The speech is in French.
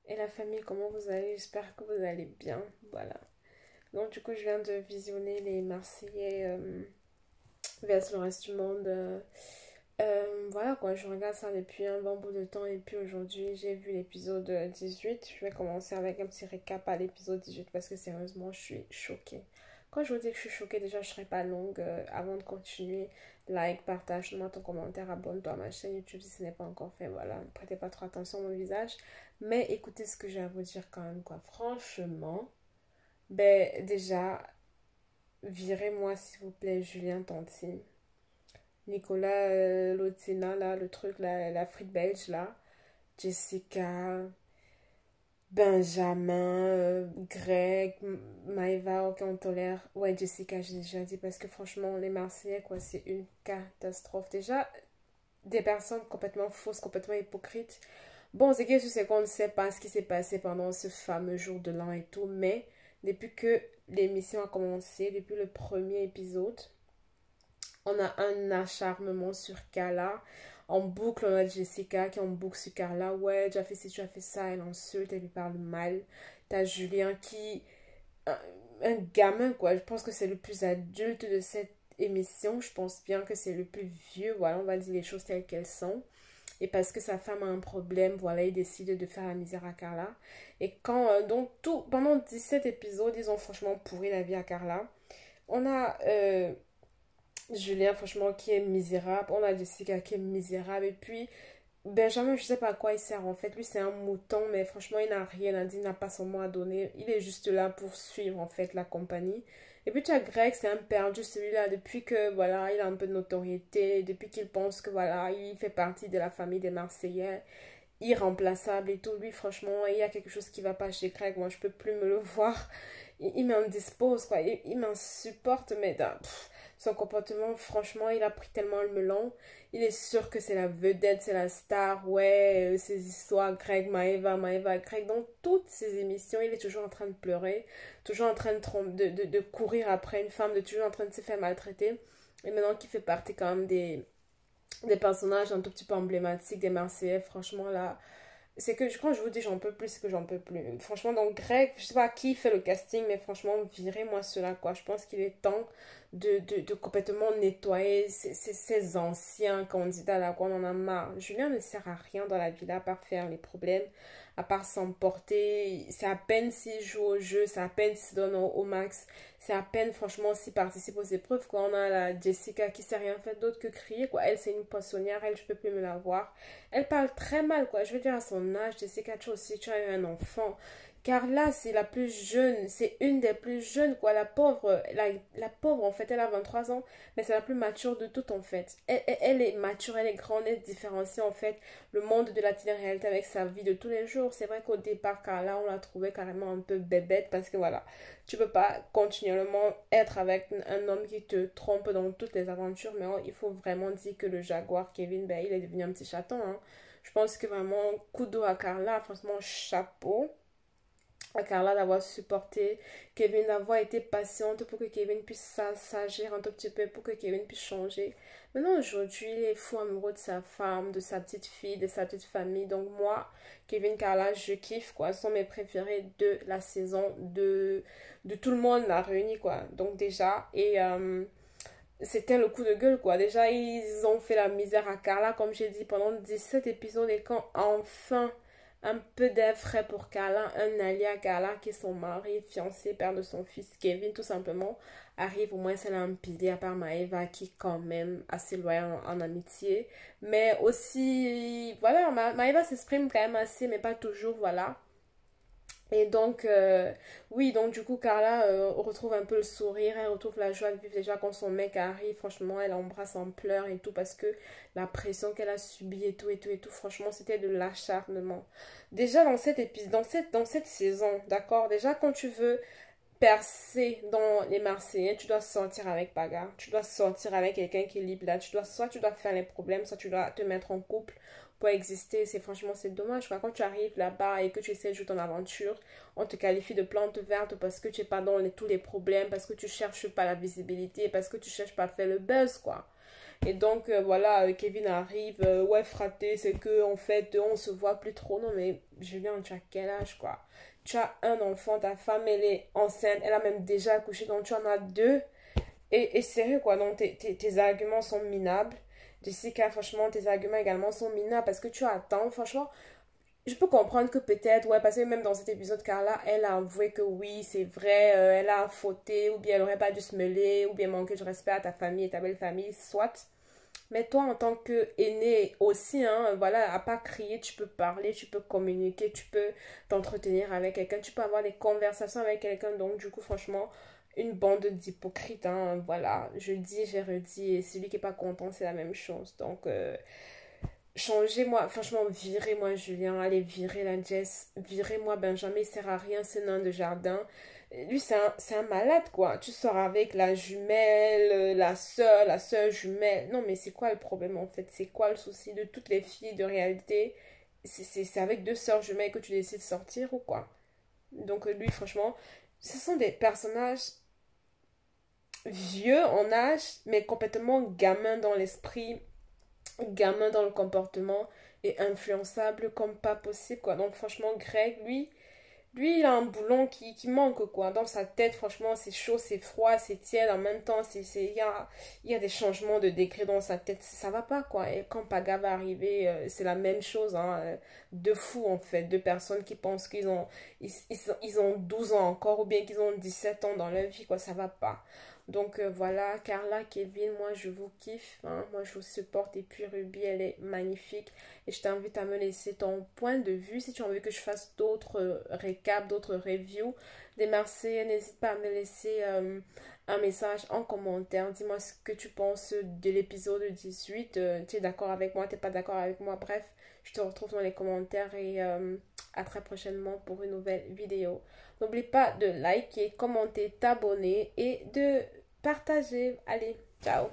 Et la famille, comment vous allez? J'espère que vous allez bien. Voilà. Donc, du coup, je viens de visionner les Marseillais vers le reste du monde. Voilà quoi, je regarde ça depuis un bon bout de temps. Et puis aujourd'hui, j'ai vu l'épisode 18. Je vais commencer avec un petit récap à l'épisode 18 parce que sérieusement, je suis choquée. Quand je vous dis que je suis choquée, déjà, je ne serai pas longue. Avant de continuer, like, partage, mets ton commentaire, abonne-toi à ma chaîne YouTube si ce n'est pas encore fait. Voilà, ne prêtez pas trop attention à mon visage. Mais écoutez ce que j'ai à vous dire quand même, quoi. Franchement, ben déjà, virez-moi s'il vous plaît Julien Tanti. Nicolas Lotina, là, le truc, la frite belge, là. Jessica, Benjamin, Greg, Maëva, ok, on tolère. Ouais, Jessica, j'ai déjà dit, parce que franchement, les Marseillais, quoi, c'est une catastrophe. Déjà, des personnes complètement fausses, complètement hypocrites. Bon, c'est que c'est qu'on ne sait pas ce qui s'est passé pendant ce fameux jour de l'an et tout, mais depuis que l'émission a commencé, depuis le premier épisode, on a un acharnement sur Carla. En boucle, on a Jessica qui en boucle sur Carla. Ouais, tu as fait ci, tu as fait ça. Elle insulte, elle lui parle mal. T'as Julien qui... Un, un gamin, quoi. Je pense que c'est le plus adulte de cette émission. Je pense bien que c'est le plus vieux. Voilà, on va dire les choses telles qu'elles sont. Et parce que sa femme a un problème, voilà, il décide de faire la misère à Carla. Et quand, donc, pendant 17 épisodes, ils ont franchement pourri la vie à Carla. On a Julien, franchement, qui est misérable. On a Jessica qui est misérable. Et puis, Benjamin, je sais pas à quoi il sert en fait. Lui, c'est un mouton, mais franchement, il n'a rien à dire, il n'a pas son mot à donner. Il est juste là pour suivre en fait la compagnie. Et puis, tu as Greg, c'est un perdu celui-là depuis que voilà, il a un peu de notoriété, depuis qu'il pense que voilà, il fait partie de la famille des Marseillais, irremplaçable et tout. Lui, franchement, il y a quelque chose qui va pas chez Greg. Moi, je peux plus me le voir. Il m'indispose, quoi. Il m'insupporte, mais son comportement, franchement, il a pris tellement le melon. Il est sûr que c'est la vedette, c'est la star. Ouais, ces histoires, Greg, Maëva, Maëva, Greg. Dans toutes ces émissions, il est toujours en train de pleurer, toujours en train de courir après une femme, de toujours en train de se faire maltraiter. Et maintenant qu'il fait partie quand même des personnages un tout petit peu emblématiques des Marseillais, franchement, là, c'est que quand je vous dis j'en peux plus, c'est que j'en peux plus. Franchement, donc Greg, je sais pas qui fait le casting, mais franchement, virez-moi cela, quoi. Je pense qu'il est temps de complètement nettoyer ces anciens candidats là, quoi. On en a marre. Julien ne sert à rien dans la vie là, à part faire les problèmes, à part s'emporter. C'est à peine s'il joue au jeu, c'est à peine s'il donne au max, c'est à peine, franchement, s'il participe aux épreuves, quoi. On a la Jessica qui sait rien faire d'autre que crier, quoi. Elle, c'est une poissonnière, elle, je peux plus me la voir. Elle parle très mal, quoi. Je veux dire, à son âge, Jessica, tu aussi, tu as eu un enfant. Car là, c'est la plus jeune, c'est une des plus jeunes, quoi. La pauvre, en fait, elle a 23 ans, mais c'est la plus mature de toutes, en fait. Elle est mature, elle est grande, elle différencie, en fait, le monde de la télé-réalité avec sa vie de tous les jours. C'est vrai qu'au départ, Carla, on l'a trouvée carrément un peu bébête, parce que voilà, tu peux pas continuellement être avec un homme qui te trompe dans toutes les aventures, mais il faut vraiment dire que le jaguar Kevin, ben, il est devenu un petit chaton, hein. Je pense que vraiment, coup d'eau à Carla, franchement, chapeau à Carla d'avoir supporté Kevin, d'avoir été patiente pour que Kevin puisse s'agir un tout petit peu, pour que Kevin puisse changer. Maintenant, aujourd'hui, il est fou amoureux de sa femme, de sa petite fille, de sa petite famille. Donc moi, Kevin, Carla, je kiffe, quoi. Ce sont mes préférés de la saison, de tout le monde l'a réuni, quoi. Donc déjà, et c'était le coup de gueule, quoi. Déjà, ils ont fait la misère à Carla, comme j'ai dit, pendant 17 épisodes. Et quand enfin, un peu d'air frais pour Carla, un allié à Carla, qui est son mari, fiancé, père de son fils, Kevin, tout simplement, arrive. Au moins, c'est là un pilier, à part Maëva, qui est quand même assez loyale en amitié. Mais aussi, voilà, Maëva s'exprime quand même assez, mais pas toujours, voilà. Et donc, oui, donc du coup, Carla retrouve un peu le sourire, elle retrouve la joie de vivre déjà quand son mec arrive. Franchement, elle embrasse en pleurs et tout parce que la pression qu'elle a subie et tout, et tout, et tout, franchement, c'était de l'acharnement. Déjà dans cet épisode, dans cette saison, d'accord, déjà quand tu veux percer dans les Marseillais, tu dois sortir avec bagarre, tu dois sortir avec quelqu'un qui est libre là, soit tu dois faire les problèmes, soit tu dois te mettre en couple pour exister. C'est franchement, c'est dommage quoi. Quand tu arrives là-bas et que tu essaies de jouer ton aventure, on te qualifie de plante verte parce que tu es pas dans tous les problèmes, parce que tu cherches pas la visibilité, parce que tu cherches pas à faire le buzz quoi. Et donc, voilà, Kevin arrive, ouais, fraté, c'est que, en fait, on se voit plus trop. Non, mais Julien, tu as quel âge, quoi? Tu as un enfant, ta femme, elle est enceinte, elle a même déjà accouché, donc tu en as deux. Et sérieux, quoi, donc tes arguments sont minables. Jessica, franchement, tes arguments également sont minables parce que tu attends, franchement, je peux comprendre que peut-être, ouais, parce que même dans cet épisode, Carla, elle a avoué que oui, c'est vrai, elle a fauté, ou bien elle aurait pas dû se mêler, ou bien manquer de respect à ta famille et ta belle famille, soit. Mais toi, en tant que aîné aussi, hein, voilà, à pas crier, tu peux parler, tu peux communiquer, tu peux t'entretenir avec quelqu'un, tu peux avoir des conversations avec quelqu'un. Donc, du coup, franchement, une bande d'hypocrites, hein, voilà. Je dis, j'ai redit, et celui qui est pas content, c'est la même chose. Donc, changez-moi, franchement, virez-moi Julien, allez, virez la Jess, virez-moi Benjamin, il sert à rien, c'est nain de jardin. Lui, c'est un malade, quoi. Tu sors avec la jumelle, la sœur jumelle. Non, mais c'est quoi le problème, en fait? C'est quoi le souci de toutes les filles de réalité? C'est avec deux sœurs jumelles que tu décides de sortir ou quoi? Donc, lui, franchement, ce sont des personnages vieux en âge, mais complètement gamins dans l'esprit, gamin dans le comportement et influençable comme pas possible, quoi. Donc, franchement, Greg, lui, il a un boulon qui manque, quoi. Dans sa tête, franchement, c'est chaud, c'est froid, c'est tiède. En même temps, il y a des changements de degré dans sa tête. Ça va pas, quoi. Et quand Paga va arriver, c'est la même chose, hein. Deux fous, en fait. Deux personnes qui pensent ils ont 12 ans encore ou bien qu'ils ont 17 ans dans leur vie, quoi. Ça va pas. Donc voilà, Carla, Kevin, moi je vous kiffe, hein. Moi je vous supporte. Et puis Ruby, elle est magnifique. Et je t'invite à me laisser ton point de vue. Si tu as envie que je fasse d'autres récaps, d'autres reviews des Marseillais, n'hésite pas à me laisser un message en commentaire. Dis-moi ce que tu penses de l'épisode 18. Tu es d'accord avec moi, tu n'es pas d'accord avec moi. Bref, je te retrouve dans les commentaires et à très prochainement pour une nouvelle vidéo. N'oublie pas de liker, commenter, t'abonner et de partager. Allez, ciao!